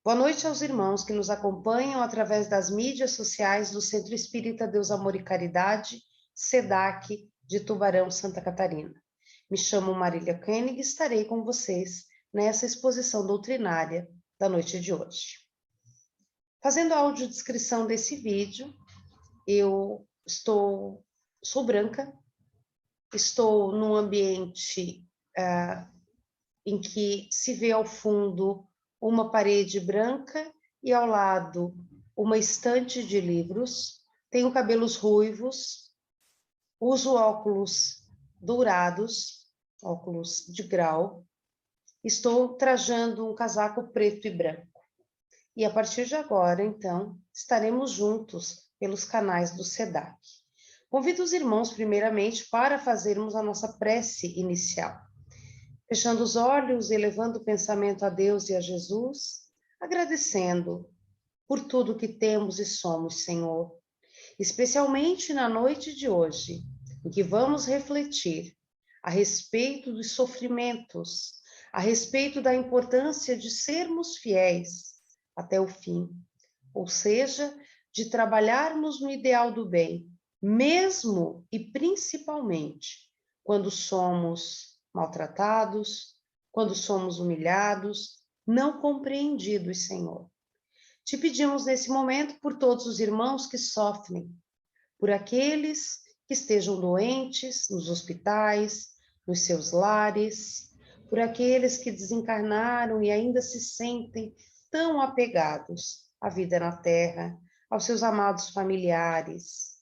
Boa noite aos irmãos que nos acompanham através das mídias sociais do Centro Espírita Deus, Amor e Caridade, SEDAC, de Tubarão, Santa Catarina. Me chamo Marília Koenig e estarei com vocês nessa exposição doutrinária da noite de hoje. Fazendo a audiodescrição desse vídeo, sou branca, estou num ambiente em que se vê ao fundo uma parede branca e ao lado uma estante de livros. Tenho cabelos ruivos, uso óculos dourados, óculos de grau. Estou trajando um casaco preto e branco. E a partir de agora, então, estaremos juntos pelos canais do SEDAC. Convido os irmãos, primeiramente, para fazermos a nossa prece inicial. Fechando os olhos, elevando o pensamento a Deus e a Jesus, agradecendo por tudo que temos e somos, Senhor. Especialmente na noite de hoje, em que vamos refletir a respeito dos sofrimentos, a respeito da importância de sermos fiéis até o fim, ou seja, de trabalharmos no ideal do bem, mesmo e principalmente quando somos maltratados, quando somos humilhados, não compreendidos, Senhor. Te pedimos nesse momento por todos os irmãos que sofrem, por aqueles que estejam doentes nos hospitais, nos seus lares, por aqueles que desencarnaram e ainda se sentem tão apegados à vida na terra, aos seus amados familiares.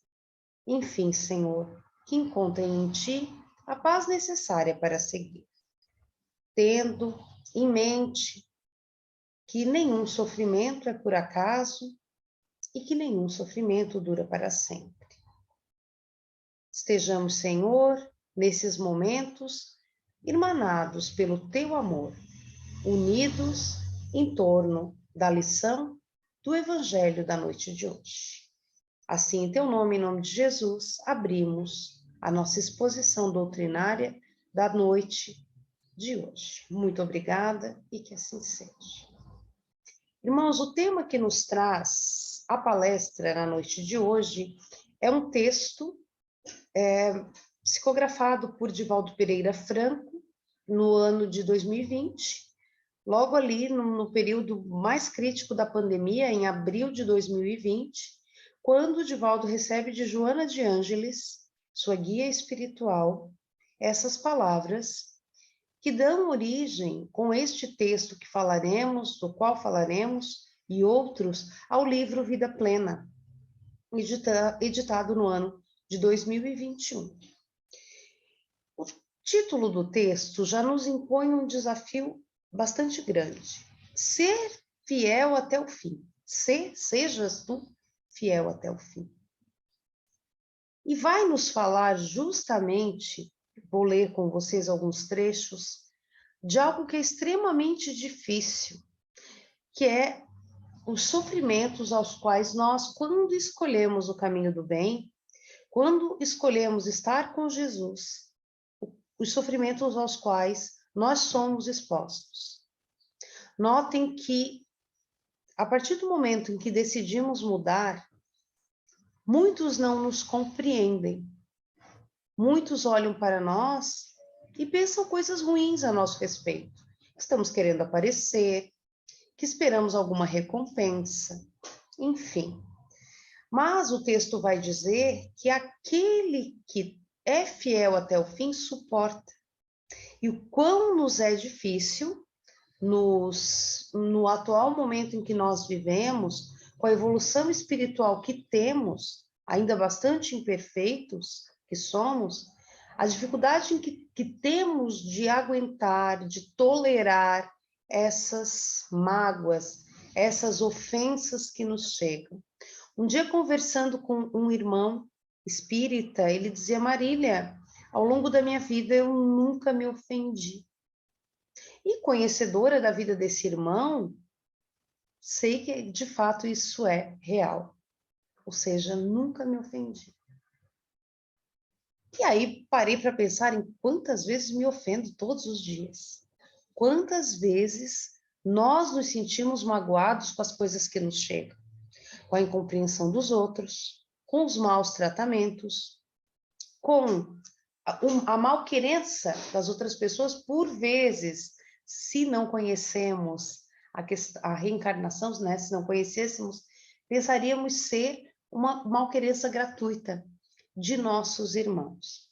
Enfim, Senhor, que encontrem em Ti a paz necessária para seguir, tendo em mente que nenhum sofrimento é por acaso e que nenhum sofrimento dura para sempre. Estejamos, Senhor, nesses momentos, irmanados pelo Teu amor, unidos em torno da lição do Evangelho da noite de hoje. Assim, em Teu nome, em nome de Jesus, abrimos a nossa exposição doutrinária da noite de hoje. Muito obrigada e que assim seja. Irmãos, o tema que nos traz a palestra na noite de hoje é um texto psicografado por Divaldo Pereira Franco no ano de 2020, logo ali no período mais crítico da pandemia, em abril de 2020, quando Divaldo recebe de Joana de Ângeles, sua guia espiritual, essas palavras que dão origem, com este texto que falaremos, do qual falaremos, e outros, ao livro Vida Plena, editado no ano de 2021. O título do texto já nos impõe um desafio bastante grande. Ser fiel até o fim. Sejas tu fiel até o fim. E vai nos falar justamente, vou ler com vocês alguns trechos, de algo que é extremamente difícil, que é os sofrimentos aos quais nós, quando escolhemos o caminho do bem, quando escolhemos estar com Jesus, os sofrimentos aos quais nós somos expostos. Notem que, a partir do momento em que decidimos mudar, muitos não nos compreendem. Muitos olham para nós e pensam coisas ruins a nosso respeito. Estamos querendo aparecer, que esperamos alguma recompensa, enfim. Mas o texto vai dizer que aquele que é fiel até o fim suporta. E o quão nos é difícil, no atual momento em que nós vivemos, com a evolução espiritual que temos, ainda bastante imperfeitos que somos, a dificuldade que temos de aguentar, de tolerar essas mágoas, essas ofensas que nos chegam. Um dia, conversando com um irmão espírita, ele dizia: Marília, ao longo da minha vida eu nunca me ofendi. E conhecedora da vida desse irmão, sei que de fato isso é real. Ou seja, nunca me ofendi. E aí parei para pensar em quantas vezes me ofendo todos os dias. Quantas vezes nós nos sentimos magoados com as coisas que nos chegam, com a incompreensão dos outros, com os maus tratamentos, com a malquerença das outras pessoas. Por vezes, se não conhecemos a reencarnação, né? Se não conhecêssemos, pensaríamos ser uma malquerença gratuita de nossos irmãos.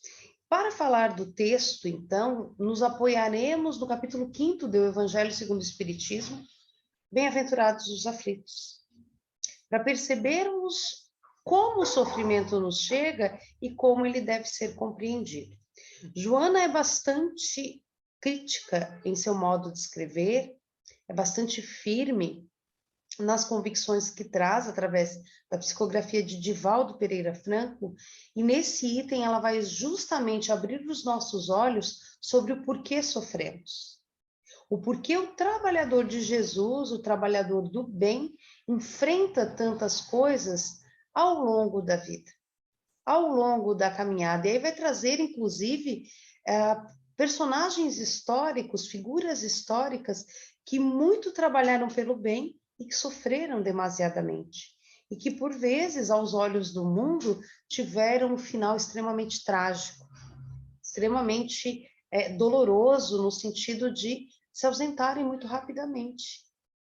Para falar do texto, então, nos apoiaremos no capítulo 5º do Evangelho segundo o Espiritismo, Bem-aventurados os aflitos, para percebermos como o sofrimento nos chega e como ele deve ser compreendido. Joana é bastante crítica em seu modo de escrever, é bastante firme nas convicções que traz através da psicografia de Divaldo Pereira Franco, e nesse item ela vai justamente abrir os nossos olhos sobre o porquê sofremos. O porquê o trabalhador de Jesus, o trabalhador do bem, enfrenta tantas coisas ao longo da vida, ao longo da caminhada. E aí vai trazer, inclusive, personagens históricos, figuras históricas que muito trabalharam pelo bem e que sofreram demasiadamente. E que, por vezes, aos olhos do mundo, tiveram um final extremamente trágico, extremamente doloroso, no sentido de se ausentarem muito rapidamente.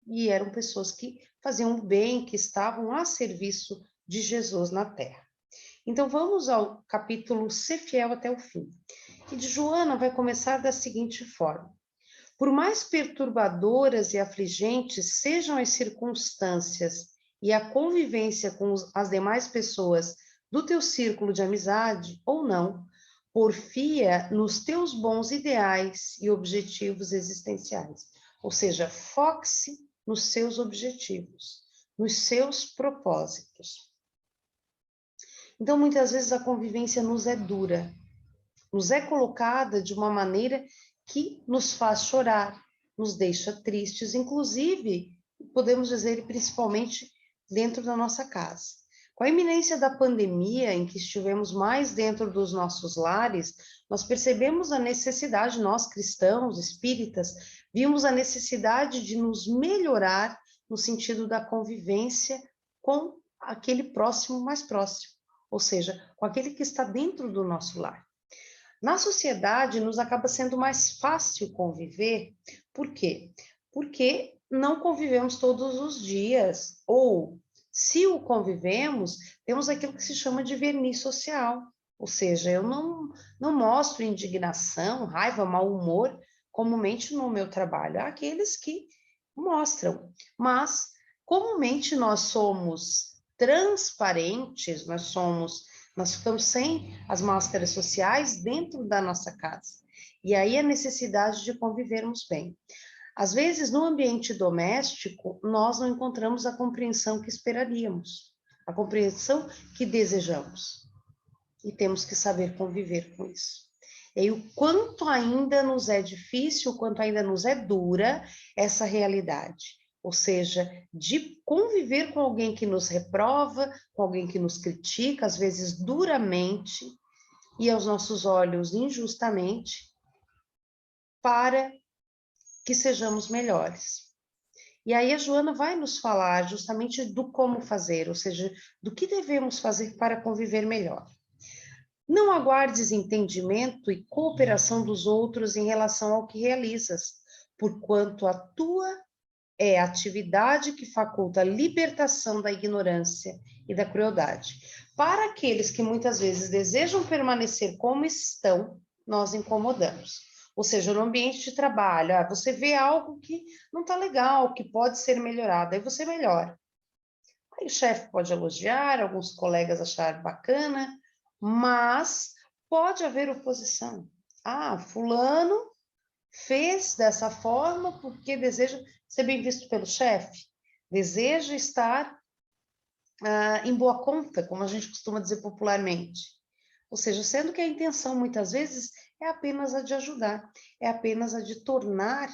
E eram pessoas que faziam o bem, que estavam a serviço de Jesus na Terra. Então, vamos ao capítulo Ser Fiel até o Fim. E de Joana vai começar da seguinte forma: por mais perturbadoras e afligentes sejam as circunstâncias e a convivência com as demais pessoas do teu círculo de amizade ou não, porfia nos teus bons ideais e objetivos existenciais. Ou seja, foque-se nos seus objetivos, nos seus propósitos. Então, muitas vezes a convivência nos é dura, nos é colocada de uma maneira que nos faz chorar, nos deixa tristes, inclusive, podemos dizer, principalmente dentro da nossa casa. Com a iminência da pandemia, em que estivemos mais dentro dos nossos lares, nós percebemos a necessidade, nós cristãos, espíritas, vimos a necessidade de nos melhorar no sentido da convivência com aquele próximo mais próximo, ou seja, com aquele que está dentro do nosso lar. Na sociedade, nos acaba sendo mais fácil conviver. Por quê? Porque não convivemos todos os dias, ou, se o convivemos, temos aquilo que se chama de verniz social. Ou seja, eu não mostro indignação, raiva, mau humor, comumente no meu trabalho. Há aqueles que mostram, mas, comumente, nós somos transparentes, nós ficamos sem as máscaras sociais dentro da nossa casa. E aí a necessidade de convivermos bem. Às vezes, no ambiente doméstico, nós não encontramos a compreensão que esperaríamos, a compreensão que desejamos. E temos que saber conviver com isso. E aí, o quanto ainda nos é difícil, o quanto ainda nos é dura essa realidade. Ou seja, de conviver com alguém que nos reprova, com alguém que nos critica, às vezes duramente, e aos nossos olhos injustamente, para que sejamos melhores. E aí a Joana vai nos falar justamente do como fazer, ou seja, do que devemos fazer para conviver melhor. Não aguardes entendimento e cooperação dos outros em relação ao que realizas, porquanto a tua é a atividade que faculta a libertação da ignorância e da crueldade. Para aqueles que muitas vezes desejam permanecer como estão, nós incomodamos. Ou seja, no ambiente de trabalho, você vê algo que não está legal, que pode ser melhorado, aí você melhora. Aí o chefe pode elogiar, alguns colegas achar bacana, mas pode haver oposição. Fulano fez dessa forma porque deseja ser bem visto pelo chefe, deseja estar em boa conta, como a gente costuma dizer popularmente. Ou seja, sendo que a intenção muitas vezes é apenas a de ajudar, é apenas a de tornar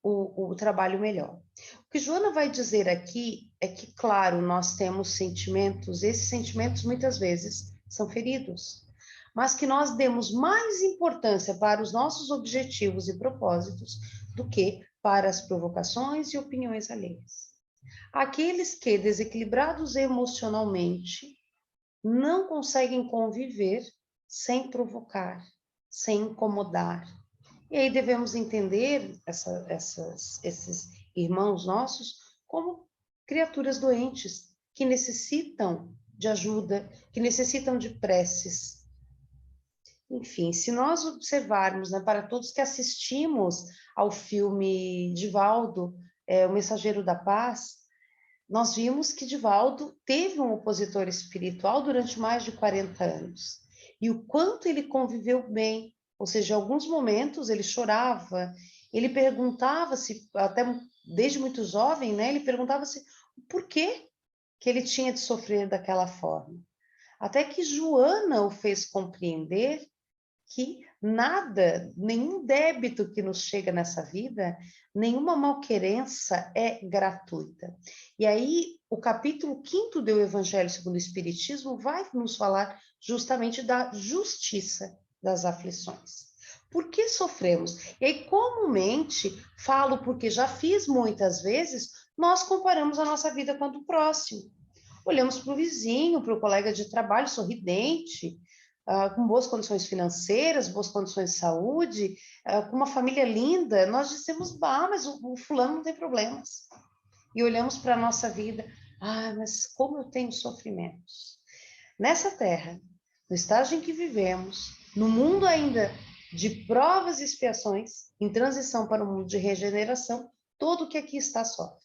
o trabalho melhor. O que Joana vai dizer aqui é que, claro, nós temos sentimentos, esses sentimentos muitas vezes são feridos, mas que nós demos mais importância para os nossos objetivos e propósitos do que para as provocações e opiniões alheias. Aqueles que, desequilibrados emocionalmente, não conseguem conviver sem provocar, sem incomodar. E aí devemos entender esses irmãos nossos como criaturas doentes, que necessitam de ajuda, que necessitam de preces. Enfim, se nós observarmos, né, para todos que assistimos ao filme Divaldo, O Mensageiro da Paz, nós vimos que Divaldo teve um opositor espiritual durante mais de 40 anos. E o quanto ele conviveu bem, ou seja, em alguns momentos ele chorava, ele perguntava-se, até desde muito jovem, né, ele perguntava-se por que ele tinha de sofrer daquela forma. Até que Joana o fez compreender que nada, nenhum débito que nos chega nessa vida, nenhuma malquerença é gratuita. E aí, o capítulo 5º do Evangelho segundo o Espiritismo vai nos falar justamente da justiça das aflições. Por que sofremos? E aí, comumente, falo porque já fiz muitas vezes, nós comparamos a nossa vida com a do próximo. Olhamos para o vizinho, para o colega de trabalho sorridente, com boas condições financeiras, boas condições de saúde, com uma família linda, nós dizemos, mas o fulano não tem problemas. E olhamos para a nossa vida, mas como eu tenho sofrimentos. Nessa terra, no estágio em que vivemos, no mundo ainda de provas e expiações, em transição para um mundo de regeneração, todo o que aqui está sofre.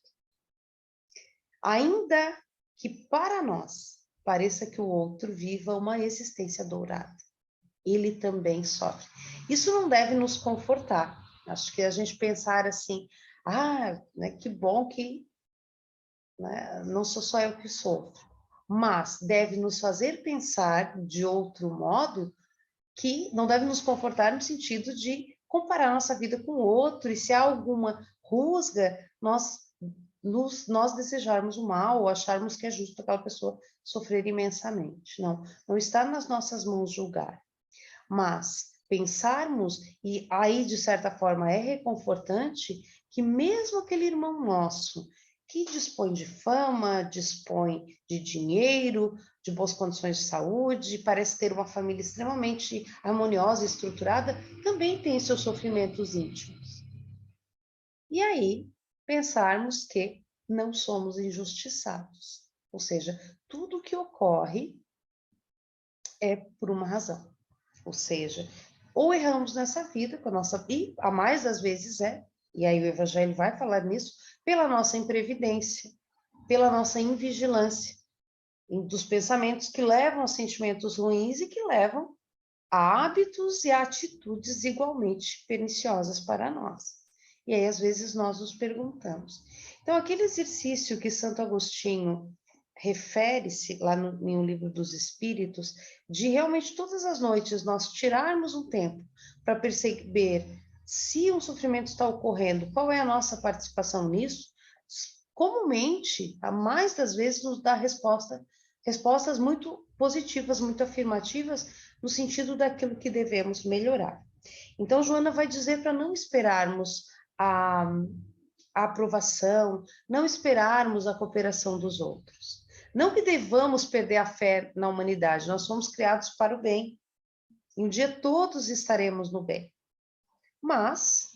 Ainda que para nós pareça que o outro viva uma existência dourada, ele também sofre. Isso não deve nos confortar. Acho que a gente pensar assim, né, que bom que, né, não sou só eu que sofro, mas deve nos fazer pensar de outro modo, que não deve nos confortar no sentido de comparar nossa vida com o outro, e se há alguma rusga, nós desejarmos o mal ou acharmos que é justo aquela pessoa sofrer imensamente. Não está nas nossas mãos julgar. Mas pensarmos, e aí de certa forma é reconfortante, que mesmo aquele irmão nosso que dispõe de fama, dispõe de dinheiro, de boas condições de saúde, parece ter uma família extremamente harmoniosa e estruturada, também tem seus sofrimentos íntimos. E aí, pensarmos que não somos injustiçados. Ou seja, tudo que ocorre é por uma razão. Ou seja, ou erramos nessa vida, com a nossa, e a mais das vezes e aí o Evangelho vai falar nisso, pela nossa imprevidência, pela nossa invigilância, dos pensamentos que levam a sentimentos ruins e que levam a hábitos e a atitudes igualmente perniciosas para nós. E aí, às vezes, nós nos perguntamos. Então, aquele exercício que Santo Agostinho refere-se lá em O Livro dos Espíritos, de realmente todas as noites nós tirarmos um tempo para perceber se um sofrimento está ocorrendo, qual é a nossa participação nisso, comumente, a mais das vezes, nos dá respostas muito positivas, muito afirmativas, no sentido daquilo que devemos melhorar. Então, Joana vai dizer para não esperarmos a aprovação, não esperarmos a cooperação dos outros. Não que devamos perder a fé na humanidade, nós fomos criados para o bem. Um dia todos estaremos no bem. Mas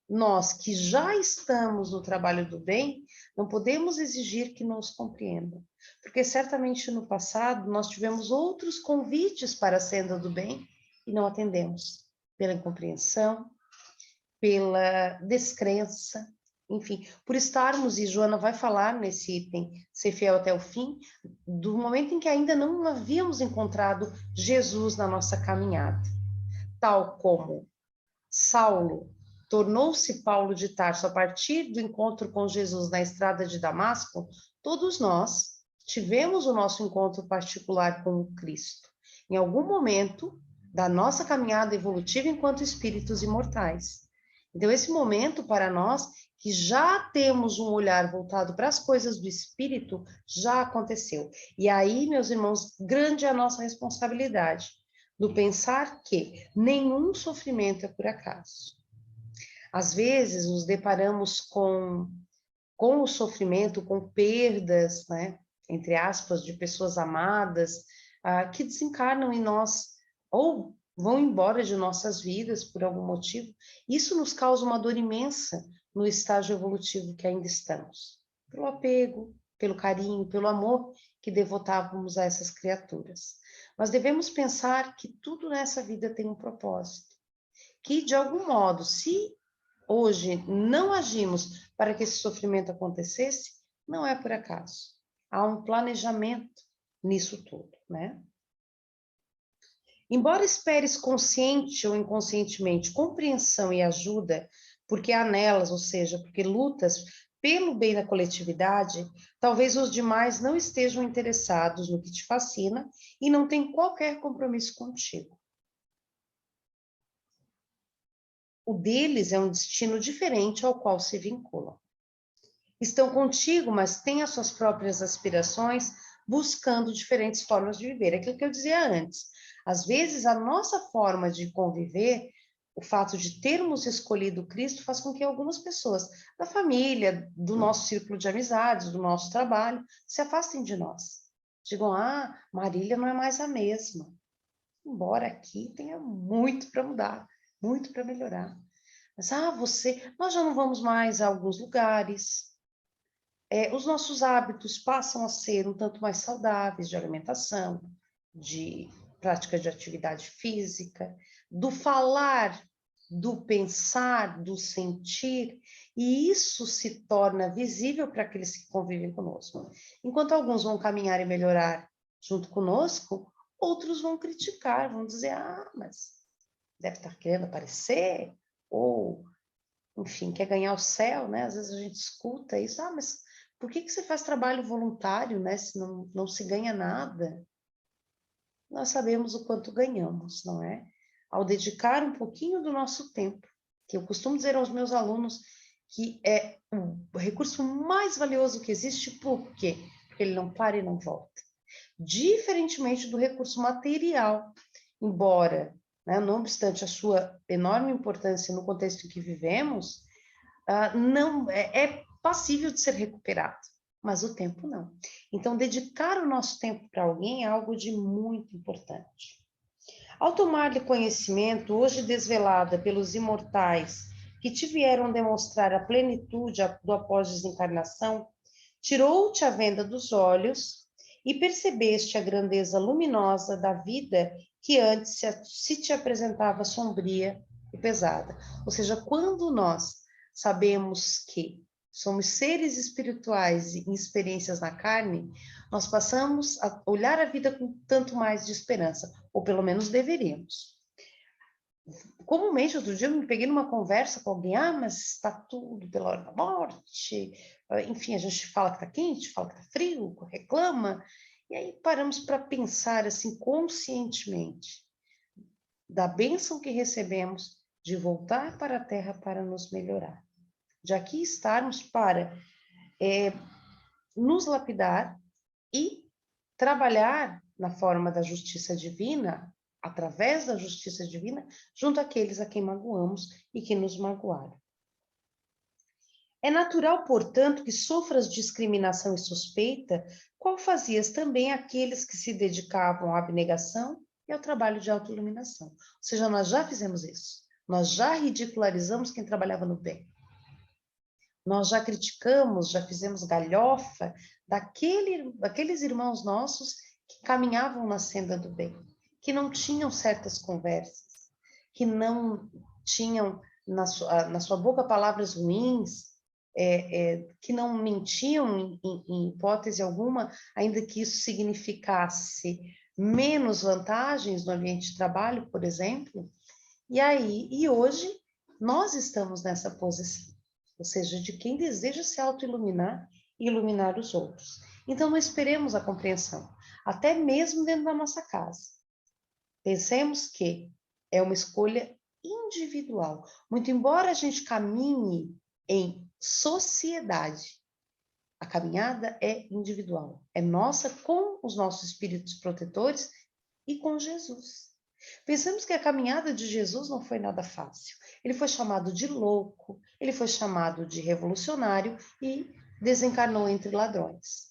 nós que já estamos no trabalho do bem, não podemos exigir que nos compreendam. Porque certamente no passado nós tivemos outros convites para a senda do bem e não atendemos. Pela incompreensão, pela descrença, enfim, por estarmos, e Joana vai falar nesse item, ser fiel até o fim, do momento em que ainda não havíamos encontrado Jesus na nossa caminhada. Tal como Saulo tornou-se Paulo de Tarso a partir do encontro com Jesus na estrada de Damasco, todos nós tivemos o nosso encontro particular com o Cristo. Em algum momento da nossa caminhada evolutiva enquanto espíritos imortais. Então, esse momento para nós, que já temos um olhar voltado para as coisas do espírito, já aconteceu. E aí, meus irmãos, grande é a nossa responsabilidade, do pensar que nenhum sofrimento é por acaso. Às vezes nos deparamos com o sofrimento, com perdas, né, entre aspas, de pessoas amadas, que desencarnam em nós ou vão embora de nossas vidas por algum motivo. Isso nos causa uma dor imensa no estágio evolutivo que ainda estamos, pelo apego, pelo carinho, pelo amor que devotávamos a essas criaturas. Mas devemos pensar que tudo nessa vida tem um propósito, que de algum modo, se hoje não agimos para que esse sofrimento acontecesse, não é por acaso. Há um planejamento nisso tudo, né? Embora esperes consciente ou inconscientemente compreensão e ajuda, porque há nelas, ou seja, porque lutas pelo bem da coletividade, talvez os demais não estejam interessados no que te fascina e não tenham qualquer compromisso contigo. O deles é um destino diferente ao qual se vinculam. Estão contigo, mas têm as suas próprias aspirações, buscando diferentes formas de viver. É aquilo que eu dizia antes. Às vezes, a nossa forma de conviver, o fato de termos escolhido Cristo, faz com que algumas pessoas da família, do nosso círculo de amizades, do nosso trabalho, se afastem de nós. Digam, Marília não é mais a mesma. Embora aqui tenha muito para mudar, muito para melhorar. Mas, nós já não vamos mais a alguns lugares. Os nossos hábitos passam a ser um tanto mais saudáveis de alimentação, de prática de atividade física, do falar, do pensar, do sentir, e isso se torna visível para aqueles que convivem conosco. Enquanto alguns vão caminhar e melhorar junto conosco, outros vão criticar, vão dizer, mas deve estar querendo aparecer, ou, enfim, quer ganhar o céu, né? Às vezes a gente escuta isso, mas por que você faz trabalho voluntário, né? Se não se ganha nada? Nós sabemos o quanto ganhamos, não é? Ao dedicar um pouquinho do nosso tempo, que eu costumo dizer aos meus alunos que é o recurso mais valioso que existe, por quê? Porque ele não para e não volta. Diferentemente do recurso material, embora, né, não obstante a sua enorme importância no contexto em que vivemos, não é passível de ser recuperado, mas o tempo não. Então, dedicar o nosso tempo para alguém é algo de muito importante. Ao tomar-lhe conhecimento, hoje desvelada pelos imortais que te vieram demonstrar a plenitude do após-desencarnação, tirou-te a venda dos olhos e percebeste a grandeza luminosa da vida que antes se te apresentava sombria e pesada. Ou seja, quando nós sabemos que somos seres espirituais em experiências na carne, nós passamos a olhar a vida com tanto mais de esperança, ou pelo menos deveríamos. Comumente, outro dia eu me peguei numa conversa com alguém, mas está tudo pela hora da morte, enfim, a gente fala que está quente, fala que está frio, reclama, e aí paramos para pensar assim conscientemente da bênção que recebemos de voltar para a Terra para nos melhorar. De aqui estarmos para nos lapidar e trabalhar na forma da justiça divina, através da justiça divina, junto àqueles a quem magoamos e que nos magoaram. É natural, portanto, que sofras discriminação e suspeita, qual fazias também aqueles que se dedicavam à abnegação e ao trabalho de autoiluminação. Ou seja, nós já fizemos isso. Nós já ridicularizamos quem trabalhava no bem. Nós já criticamos, já fizemos galhofa daqueles irmãos nossos que caminhavam na senda do bem, que não tinham certas conversas, que não tinham na sua boca palavras ruins, que não mentiam em hipótese alguma, ainda que isso significasse menos vantagens no ambiente de trabalho, por exemplo. E hoje nós estamos nessa posição, ou seja, de quem deseja se autoiluminar e iluminar os outros. Então, não esperemos a compreensão, até mesmo dentro da nossa casa. Pensemos que é uma escolha individual. Muito embora a gente caminhe em sociedade, a caminhada é individual. É nossa com os nossos espíritos protetores e com Jesus. Pensamos que a caminhada de Jesus não foi nada fácil. Ele foi chamado de louco, ele foi chamado de revolucionário e desencarnou entre ladrões.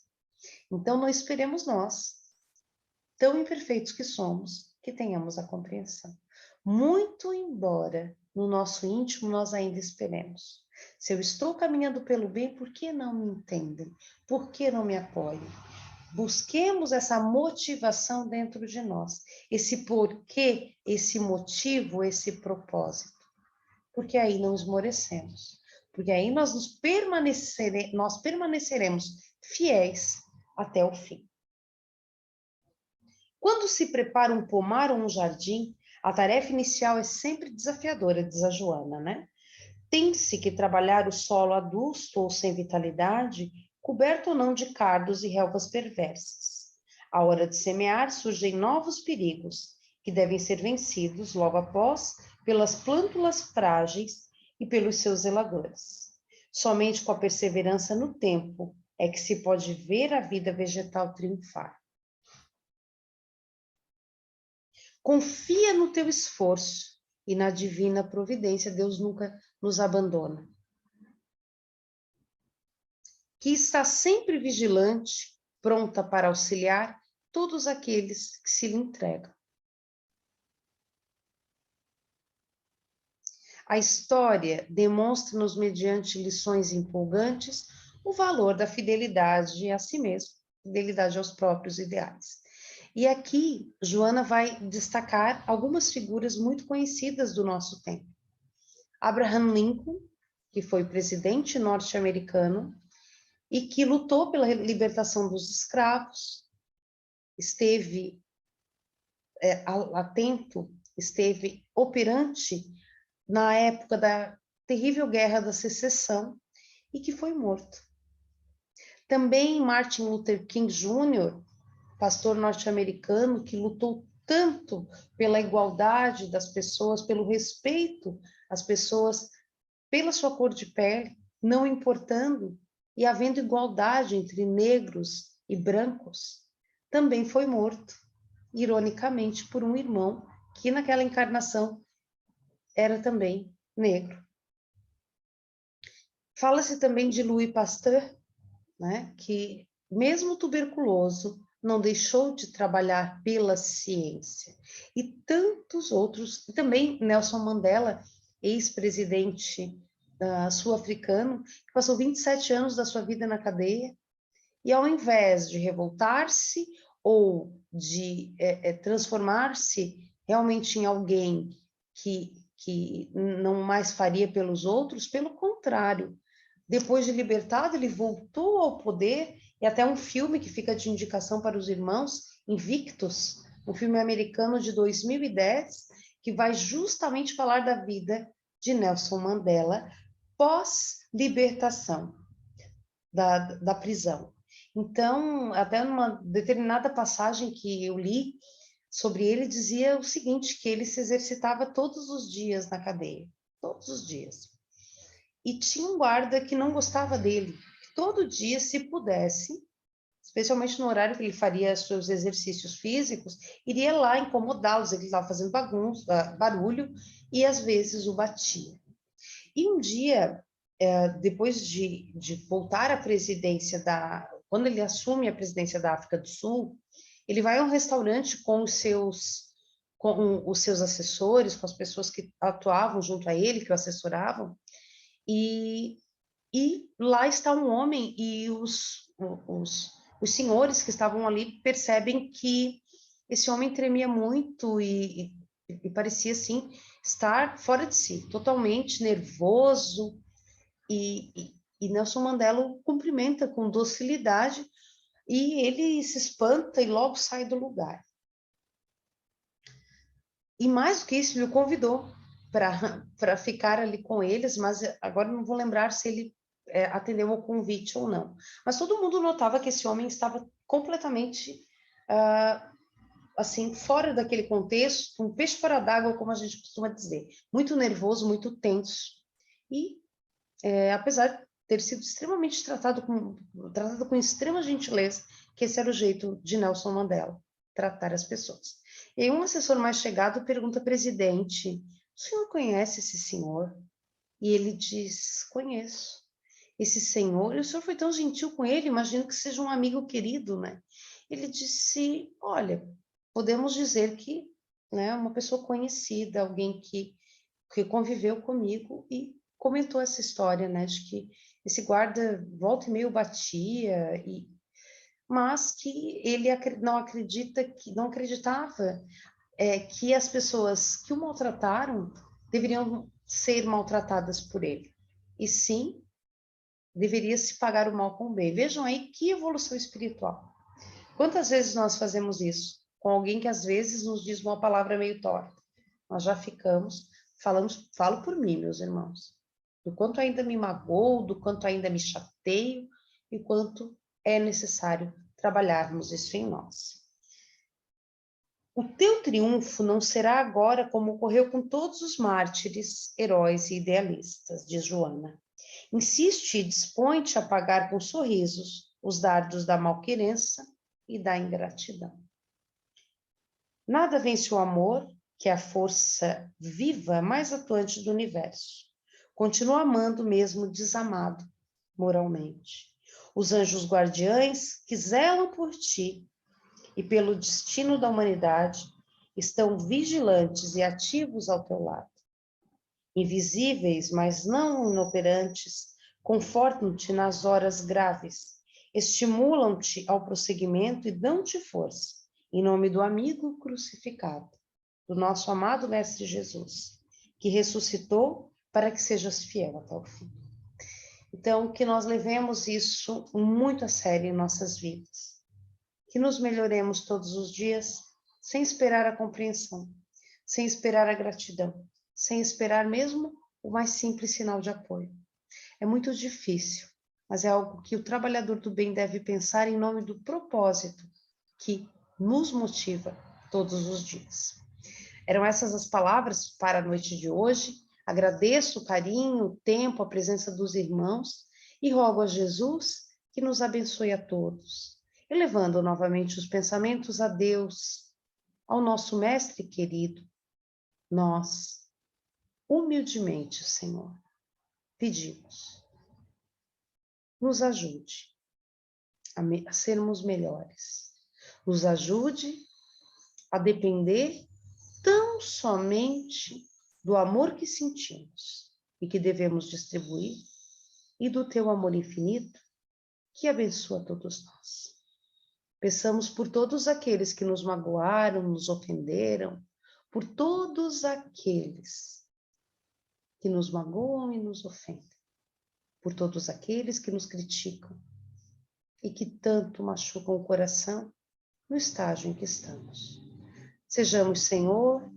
Então, não esperemos nós, tão imperfeitos que somos, que tenhamos a compreensão. Muito embora no nosso íntimo nós ainda esperemos. Se eu estou caminhando pelo bem, por que não me entendem? Por que não me apoiam? Busquemos essa motivação dentro de nós, esse porquê, esse motivo, esse propósito, porque aí não esmorecemos, porque aí nós permaneceremos fiéis até o fim. Quando se prepara um pomar ou um jardim, a tarefa inicial é sempre desafiadora, diz a Joana, né? Tem-se que trabalhar o solo adusto ou sem vitalidade, coberto ou não de cardos e relvas perversas. À hora de semear, surgem novos perigos, que devem ser vencidos logo após pelas plântulas frágeis e pelos seus zeladores. Somente com a perseverança no tempo é que se pode ver a vida vegetal triunfar. Confia no teu esforço e na divina providência. Deus nunca nos abandona. Que está sempre vigilante, pronta para auxiliar todos aqueles que se lhe entregam. A história demonstra-nos, mediante lições empolgantes, o valor da fidelidade a si mesmo, fidelidade aos próprios ideais. E aqui, Joana vai destacar algumas figuras muito conhecidas do nosso tempo. Abraham Lincoln, que foi presidente norte-americano e que lutou pela libertação dos escravos, esteve atento, esteve operante na época da terrível Guerra da Secessão e que foi morto. Também Martin Luther King Jr., pastor norte-americano que lutou tanto pela igualdade das pessoas, pelo respeito às pessoas pela sua cor de pele, não importando e havendo igualdade entre negros e brancos, também foi morto, ironicamente, por um irmão que naquela encarnação era também negro. Fala-se também de Louis Pasteur, né, que mesmo tuberculoso, não deixou de trabalhar pela ciência. E tantos outros, e também Nelson Mandela, ex-presidente sul-africano, que passou 27 anos da sua vida na cadeia, e ao invés de revoltar-se ou de transformar-se realmente em alguém que não mais faria pelos outros, pelo contrário, depois de libertado, ele voltou ao poder, e até um filme que fica de indicação para os irmãos, Invictus, um filme americano de 2010, que vai justamente falar da vida de Nelson Mandela pós-libertação da prisão. Então, até numa determinada passagem que eu li sobre ele, dizia o seguinte, que ele se exercitava todos os dias na cadeia, todos os dias. E tinha um guarda que não gostava dele, que todo dia, se pudesse, especialmente no horário que ele faria seus exercícios físicos, iria lá incomodá-los, ele estava fazendo bagunça, barulho, e às vezes o batia. E um dia, depois de voltar à presidência quando ele assume a presidência da África do Sul, ele vai a um restaurante com os seus assessores, com as pessoas que atuavam junto a ele, que o assessoravam, e lá está um homem e os senhores que estavam ali percebem que esse homem tremia muito e parecia, assim, estar fora de si, totalmente nervoso, e Nelson Mandela o cumprimenta com docilidade e ele se espanta e logo sai do lugar. E mais do que isso, ele o convidou para ficar ali com eles, mas agora não vou lembrar se ele atendeu ao convite ou não. Mas todo mundo notava que esse homem estava completamente, assim, fora daquele contexto, um peixe fora d'água, como a gente costuma dizer. Muito nervoso, muito tenso. E, apesar de ter sido extremamente tratado com extrema gentileza, que esse era o jeito de Nelson Mandela tratar as pessoas. E aí um assessor mais chegado pergunta ao presidente, o senhor conhece esse senhor? E ele diz, conheço. Esse senhor, e o senhor foi tão gentil com ele, imagino que seja um amigo querido, né? Ele disse, olha, podemos dizer que, né, uma pessoa conhecida, alguém que conviveu comigo e comentou essa história, né, de que esse guarda volta e meio batia, mas que ele não acreditava que as pessoas que o maltrataram deveriam ser maltratadas por ele. E sim, deveria se pagar o mal com o bem. Vejam aí que evolução espiritual. Quantas vezes nós fazemos isso? Com alguém que às vezes nos diz uma palavra meio torta. Nós já falo por mim, meus irmãos, do quanto ainda me magoou, do quanto ainda me chateio e quanto é necessário trabalharmos isso em nós. O teu triunfo não será agora como ocorreu com todos os mártires, heróis e idealistas, diz Joana. Insiste e dispõe-te a pagar com sorrisos os dardos da malquerença e da ingratidão. Nada vence o amor, que é a força viva mais atuante do universo. Continua amando mesmo desamado, moralmente. Os anjos guardiães que zelam por ti e pelo destino da humanidade estão vigilantes e ativos ao teu lado. Invisíveis, mas não inoperantes, confortam-te nas horas graves, estimulam-te ao prosseguimento e dão-te força, em nome do amigo crucificado, do nosso amado Mestre Jesus, que ressuscitou para que sejas fiel até o fim. Então, que nós levemos isso muito a sério em nossas vidas, que nos melhoremos todos os dias, sem esperar a compreensão, sem esperar a gratidão, sem esperar mesmo o mais simples sinal de apoio. É muito difícil, mas é algo que o trabalhador do bem deve pensar em nome do propósito que nos motiva todos os dias. Eram essas as palavras para a noite de hoje. Agradeço o carinho, o tempo, a presença dos irmãos e rogo a Jesus que nos abençoe a todos, elevando novamente os pensamentos a Deus, ao nosso Mestre querido. Nós, humildemente, Senhor, pedimos, nos ajude a sermos melhores, nos ajude a depender tão somente do amor que sentimos e que devemos distribuir e do teu amor infinito que abençoa todos nós. Peçamos por todos aqueles que nos magoaram, nos ofenderam, por todos aqueles que nos magoam e nos ofendem, por todos aqueles que nos criticam e que tanto machucam o coração no estágio em que estamos. Sejamos, Senhor,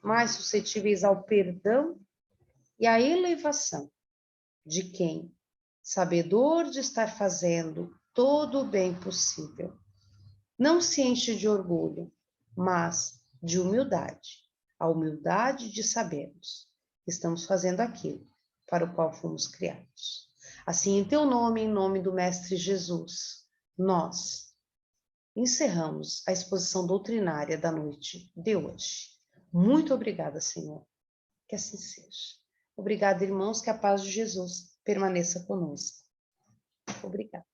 mais suscetíveis ao perdão e à elevação de quem, sabedor de estar fazendo todo o bem possível, não se enche de orgulho, mas de humildade, a humildade de sabermos que estamos fazendo aquilo para o qual fomos criados. Assim, em teu nome, em nome do Mestre Jesus, nós encerramos a exposição doutrinária da noite de hoje. Muito obrigada, Senhor. Que assim seja. Obrigada, irmãos, que a paz de Jesus permaneça conosco. Obrigada.